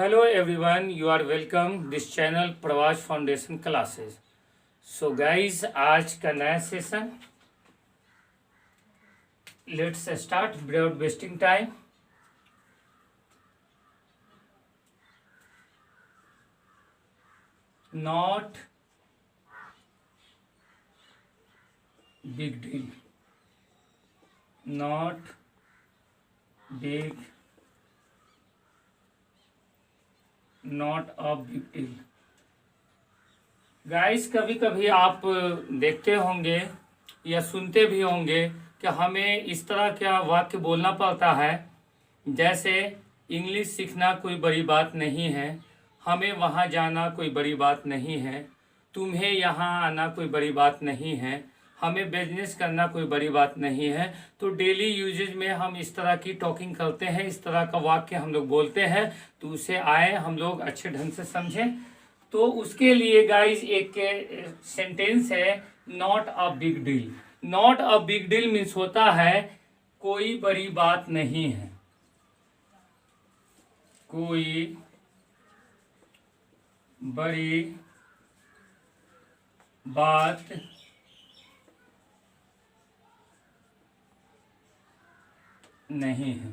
Hello everyone, you are welcome this channel प्रवास foundation classes. So guys आज का नया session, let's start without wasting time. Not big deal, not big, not a big deal. Guys कभी कभी आप देखते होंगे या सुनते भी होंगे कि हमें इस तरह का वाक्य बोलना पड़ता है, जैसे इंग्लिश सीखना कोई बड़ी बात नहीं है, हमें वहाँ जाना कोई बड़ी बात नहीं है, तुम्हें यहाँ आना कोई बड़ी बात नहीं है, हमें बिजनेस करना कोई बड़ी बात नहीं है। तो डेली यूजेज में हम इस तरह की टॉकिंग करते हैं, इस तरह का वाक्य हम लोग बोलते हैं, तो उसे आए हम लोग अच्छे ढंग से समझें। तो उसके लिए गाइज एक सेंटेंस है, not a big deal. Not a big deal means होता है कोई बड़ी बात नहीं है, कोई बड़ी बात नहीं है।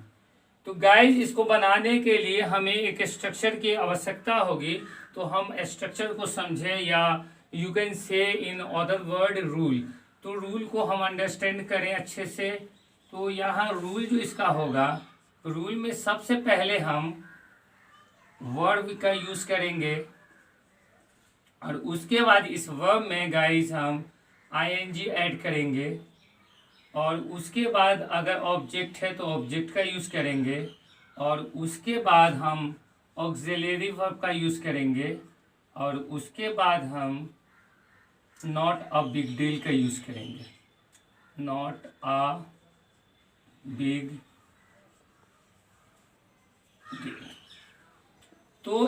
तो गाइज इसको बनाने के लिए हमें एक स्ट्रक्चर की आवश्यकता होगी, तो हम स्ट्रक्चर को समझें, या you can say in other word rule. तो रूल को हम अंडरस्टैंड करें अच्छे से। तो यहाँ रूल जो इसका होगा, रूल में सबसे पहले हम वर्ब का यूज करेंगे, और उसके बाद इस वर्ब में गाइज हम आईएनजी ऐड करेंगे, और उसके बाद अगर ऑब्जेक्ट है तो ऑब्जेक्ट का यूज़ करेंगे, और उसके बाद हम ऑक्सिलरी वर्ब का यूज़ करेंगे, और उसके बाद हम नॉट अ बिग डील का यूज़ करेंगे। Not a big deal. तो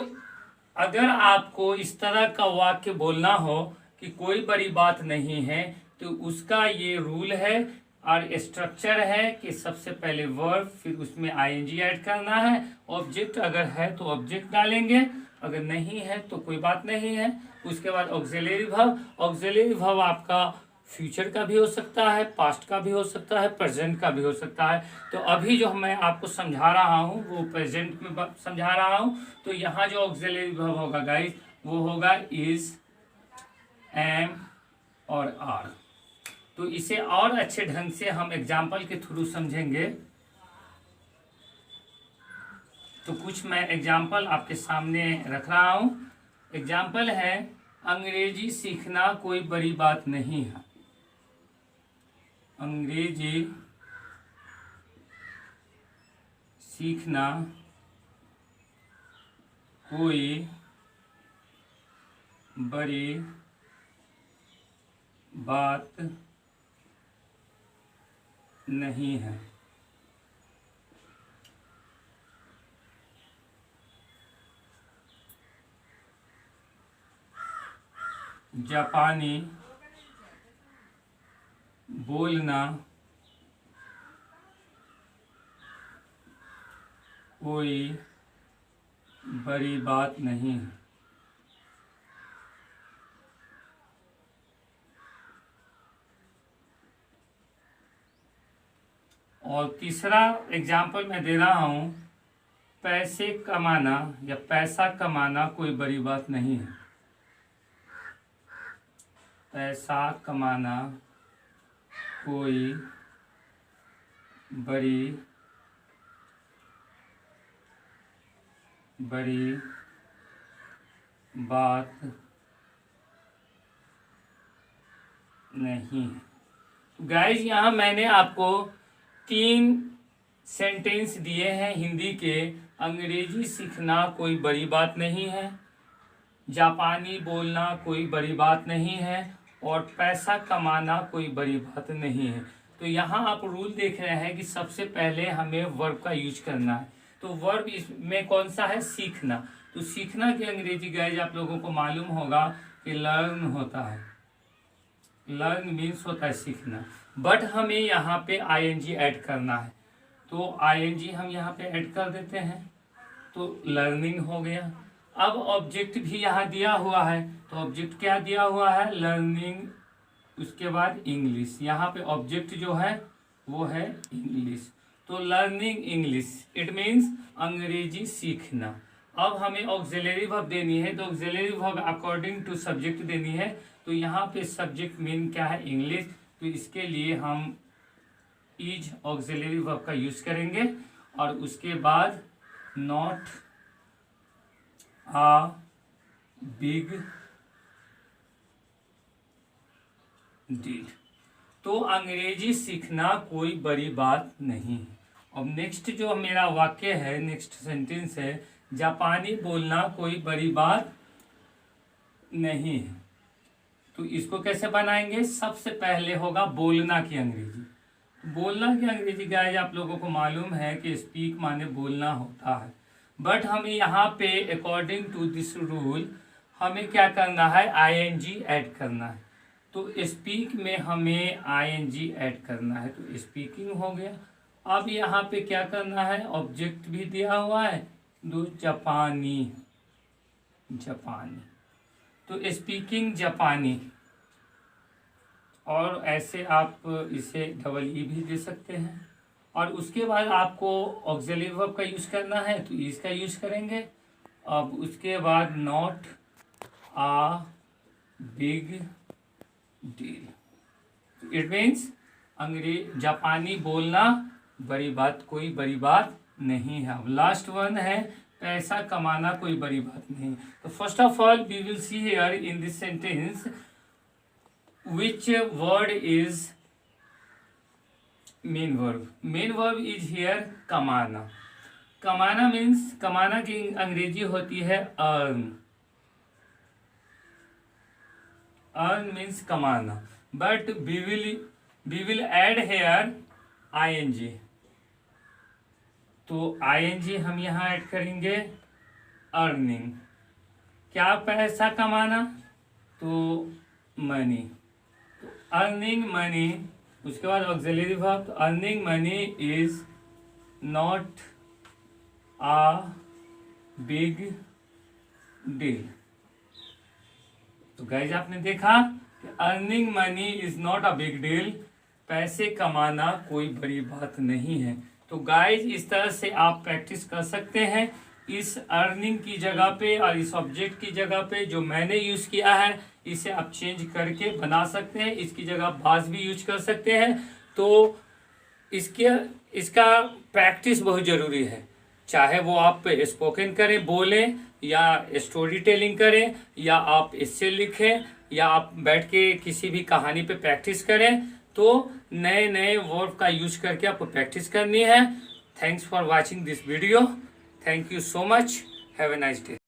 अगर आपको इस तरह का वाक्य बोलना हो कि कोई बड़ी बात नहीं है, तो उसका ये रूल है और स्ट्रक्चर है कि सबसे पहले वर्ब, फिर उसमें आईएनजी ऐड करना है, ऑब्जेक्ट अगर है तो ऑब्जेक्ट डालेंगे, अगर नहीं है तो कोई बात नहीं है। उसके बाद ऑक्सिलरी वर्ब। ऑक्सिलरी वर्ब आपका फ्यूचर का भी हो सकता है, पास्ट का भी हो सकता है, प्रेजेंट का भी हो सकता है। तो अभी जो मैं आपको समझा रहा हूँ वो प्रेजेंट में समझा रहा हूँ। तो यहाँ जो ऑक्सिलरी वर्ब होगा गाइस, वो होगा इज, एम और आर। तो इसे और अच्छे ढंग से हम एग्जाम्पल के थ्रू समझेंगे। तो कुछ मैं एग्जाम्पल आपके सामने रख रहा हूं। एग्जाम्पल है, अंग्रेजी सीखना कोई बड़ी बात नहीं है। अंग्रेजी सीखना कोई बड़ी बात नहीं है। जापानी बोलना कोई बड़ी बात नहीं है। और तीसरा एग्जाम्पल मैं दे रहा हूँ, पैसे कमाना या पैसा कमाना कोई बड़ी बात नहीं है। पैसा कमाना कोई बड़ी बात नहीं है। गाइस यहाँ मैंने आपको 3 सेंटेंस दिए हैं हिंदी के। अंग्रेजी सीखना कोई बड़ी बात नहीं है, जापानी बोलना कोई बड़ी बात नहीं है, और पैसा कमाना कोई बड़ी बात नहीं है। तो यहाँ आप रूल देख रहे हैं कि सबसे पहले हमें वर्ब का यूज करना है। तो वर्ब इसमें कौन सा है? सीखना। तो सीखना की अंग्रेजी गाइस आप लोगों को मालूम होगा कि लर्न होता है। लर्न मीन्स होता है सीखना, बट हमें यहाँ पे आईएनजी ऐड करना है। तो आईएनजी हम यहाँ पे ऐड कर देते हैं। तो लर्निंग हो गया। अब ऑब्जेक्ट भी यहाँ दिया हुआ है, तो ऑब्जेक्ट क्या दिया हुआ है, लर्निंग, उसके बाद इंग्लिश। यहाँ पे ऑब्जेक्ट जो है वो है इंग्लिश, तो लर्निंग इंग्लिश इट मीन्स अंग्रेजी सीखना। अब हमें ऑक्सिलरी वर्ब देनी है, तो auxiliary verb according to subject देनी है। तो यहाँ पे सब्जेक्ट मीन क्या है, इंग्लिश, तो इसके लिए हम इज ऑक्सिलरी वर्ब का यूज करेंगे और उसके बाद नॉट आ बिग डील। तो अंग्रेजी सीखना कोई बड़ी बात नहीं है। अब नेक्स्ट जो मेरा वाक्य है, नेक्स्ट सेंटेंस है, जापानी बोलना कोई बड़ी बात नहीं है। तो इसको कैसे बनाएंगे, सबसे पहले होगा बोलना की अंग्रेजी। बोलना की अंग्रेजी गाइस आप लोगों को मालूम है कि स्पीक माने बोलना होता है, बट हमें यहाँ पे अकॉर्डिंग टू दिस रूल हमें क्या करना है, आईएनजी ऐड करना है। तो स्पीक में हमें आईएनजी ऐड करना है, तो स्पीकिंग हो गया। अब यहाँ पे क्या करना है, ऑब्जेक्ट भी दिया हुआ है, दो जापानी, जापानी, तो स्पीकिंग जापानी, और ऐसे आप इसे डबल ई भी दे सकते हैं। और उसके बाद आपको ऑक्सिलरी वर्ब का यूज करना है, तो इसका यूज करेंगे। अब उसके बाद not a big deal, it means जापानी बोलना बड़ी बात, कोई बड़ी बात नहीं है। अब लास्ट वन है, पैसा कमाना कोई बड़ी बात नहीं। तो first of all we will see here in this sentence which word is main verb. Main verb is here कमाना। कमाना means, कमाना की अंग्रेजी होती है earn। earn means कमाना, but we will add here ing। तो ing हम यहाँ ऐड करेंगे earning। क्या पैसा कमाना, तो मनी, अर्निंग मनी। उसके बाद ऑक्सिलरी वर्ब, तो earning money is not a big deal. तो गाइज आपने देखा कि earning money is not a big deal, पैसे कमाना कोई बड़ी बात नहीं है। तो गाइज इस तरह से आप प्रैक्टिस कर सकते हैं। इस अर्निंग की जगह पे और इस ऑब्जेक्ट की जगह पे जो मैंने यूज किया है, इसे आप चेंज करके बना सकते हैं। इसकी जगह बाज भी यूज कर सकते हैं। तो इसका प्रैक्टिस बहुत ज़रूरी है, चाहे वो आप स्पोकन करें, बोलें, या स्टोरी टेलिंग करें, या आप इससे लिखें, या आप बैठ के किसी भी कहानी पे प्रैक्टिस करें। तो नए नए वर्ब का यूज करके आपको प्रैक्टिस करनी है। Thanks for watching this video. Thank you so much. Have a nice day.